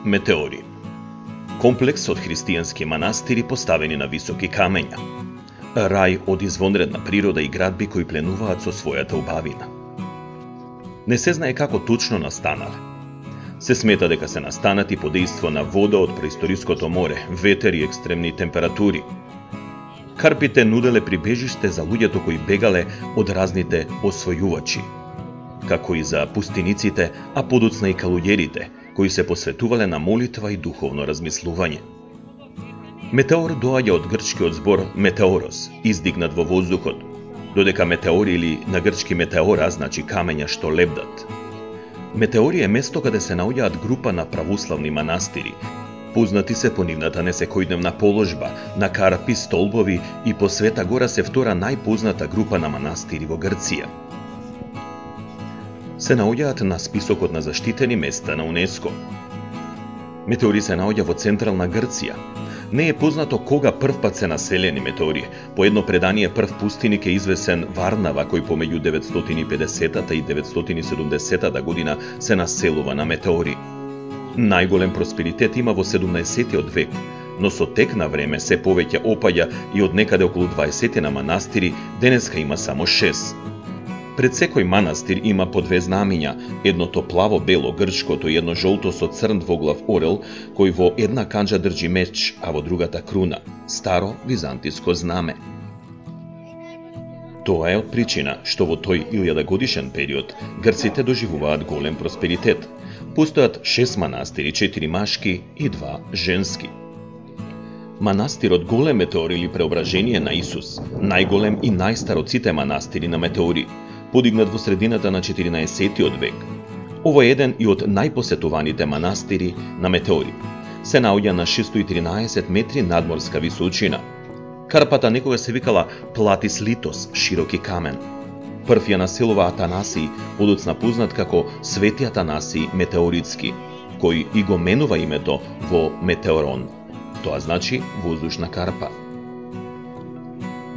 Метеори. Комплекс од христијански манастири поставени на високи камења. Рај од извонредна природа и градби кои пленуваат со својата убавина. Не се знае како точно настанале. Се смета дека се настанати под дејство на вода од преисториското море, ветер и екстремни температури. Карпите нуделе прибежиште за луѓето кои бегале од разните освојувачи, како и за пустиниците, а подоцна и калуѓерите, кои се посветувале на молитва и духовно размислување. Метеор доаѓа од грчкиот збор метеорос, издигнат во воздухот, додека метеори или на грчки метеора значи камења што лебдат. Метеори е место каде се наоѓаат група на православни манастири, познати се по нивната несекојдневна положба на карпи, столбови и по Света Гора се втора најпозната група на манастири во Грција. Се наоѓаат на списокот на заштитени места на УНЕСКО. Метеори се наоѓа во централна Грција. Не е познато кога првпат се населени метеори. По едно предание прв пустиник е извесен Варнава, кој помеѓу 950 и 970 година се населува на метеори. Најголем просперитет има во 17 век, но со тек на време се повеќе опаѓа и од некаде околу 20 на манастири денеска има само 6. Пред секој манастир има по две знамиња, едното плаво-бело грчкото и едно жолто со црн двоглав орел, кој во една канџа држи меч, а во другата круна, старо византиско знаме. Тоа е од причина што во тој 1000 годишен период грците доживуваат голем просперитет. Постојат 6 манастири, 4 машки и 2 женски. Манастирот Голем Метеор или Преображение на Исус, најголем и најстар од сите манастири на метеори, подигнат во средината на 14 век. Ова е еден и од најпосетуваните манастири на метеори. Се наоѓа на 613 метри надморска височина. Карпата некога се викала Платис Литос, широки камен. Прв ја населува Атанасий, подоцна познат како Свети Атанасий Метеоритски, кој и го менува името во Метеорон. Тоа значи воздушна карпа.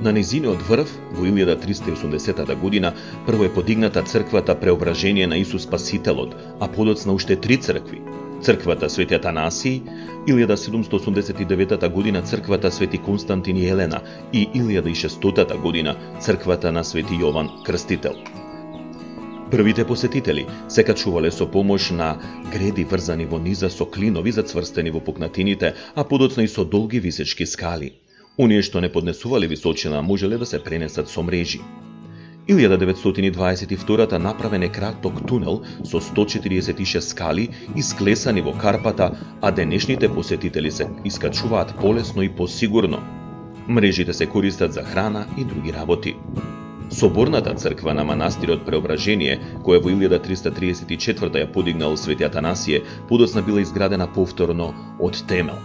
На низиниот врв во 1380 година прво е подигната црквата Преображение на Исус Спасителот, а подоцна уште 3 цркви. Црквата Свети Атанасий, 1789 година црквата Свети Константин и Елена и 1600 година црквата на Свети Јован Крстител. Првите посетители се качувале со помош на греди врзани во низа со клинови зацврстени во пукнатините, а подоцна и со долги висечки скали. Оние што не поднесувале височина можеле да се пренесат со мрежи. 1922 направен е краток тунел со 146 скали исклесани во карпата, а денешните посетители се искачуваат полесно и посигурно. Мрежите се користат за храна и други работи. Соборната црква на манастирот Преображение, која во 1334 ја подигнал Свети Атанасие, подоцна била изградена повторно од темел.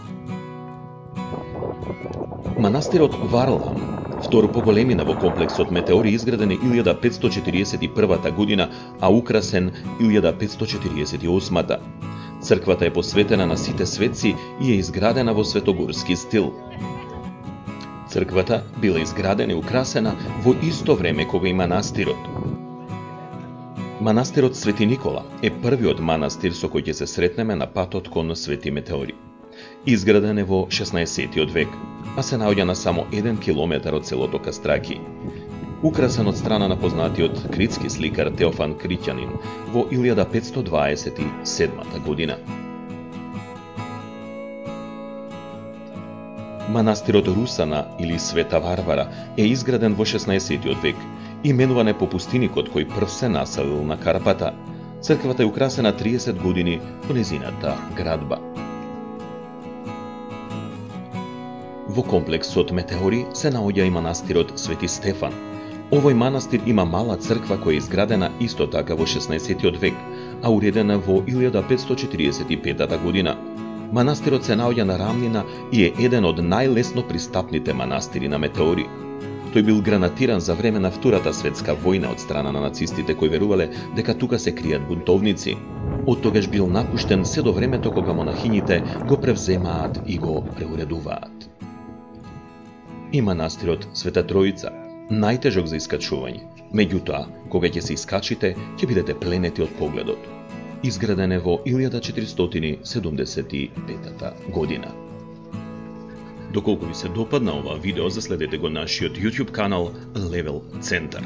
Манастирот Варлам, втор по големина во комплексот метеори, изграден е 1541 година, а украсен 1548. Црквата е посветена на сите светци и е изградена во светогорски стил. Црквата била изградена и украсена во исто време кога и манастирот. Манастирот Свети Никола е првиот манастир со кој ќе се сретнеме на патот кон Свети Метеори. Изграден е во 16 век, а се наоѓа на само 1 километар од селото Кастраки. Украсен од страна на познатиот критски сликар Теофан Критјанин во 1527 година. Манастирот Русана или Света Варвара е изграден во 16 век, именуван е по пустиникот кој прв се населил на Карпата. Црквата е украсена 30 години по незината градба. Во комплексот метеори се наоѓа и манастирот Свети Стефан. Овој манастир има мала црква која е изградена исто така во 16 век, а уредена во 1545 година. Манастирот се наоѓа на рамнина и е еден од најлесно пристапните манастири на метеори. Тој бил гранатиран за време на Втората светска војна од страна на нацистите кои верувале дека тука се кријат бунтовници. Од тогаш бил напуштен се до времето кога монахињите го превземаат и го преуредуваат. И манастирот Света Троица, најтежок за искачување. Меѓутоа, кога ќе се искачите, ќе бидете пленети од погледот. изграден е во 1475 година. Доколку ви се допадна ова видео, заследете го нашиот YouTube канал Level Center.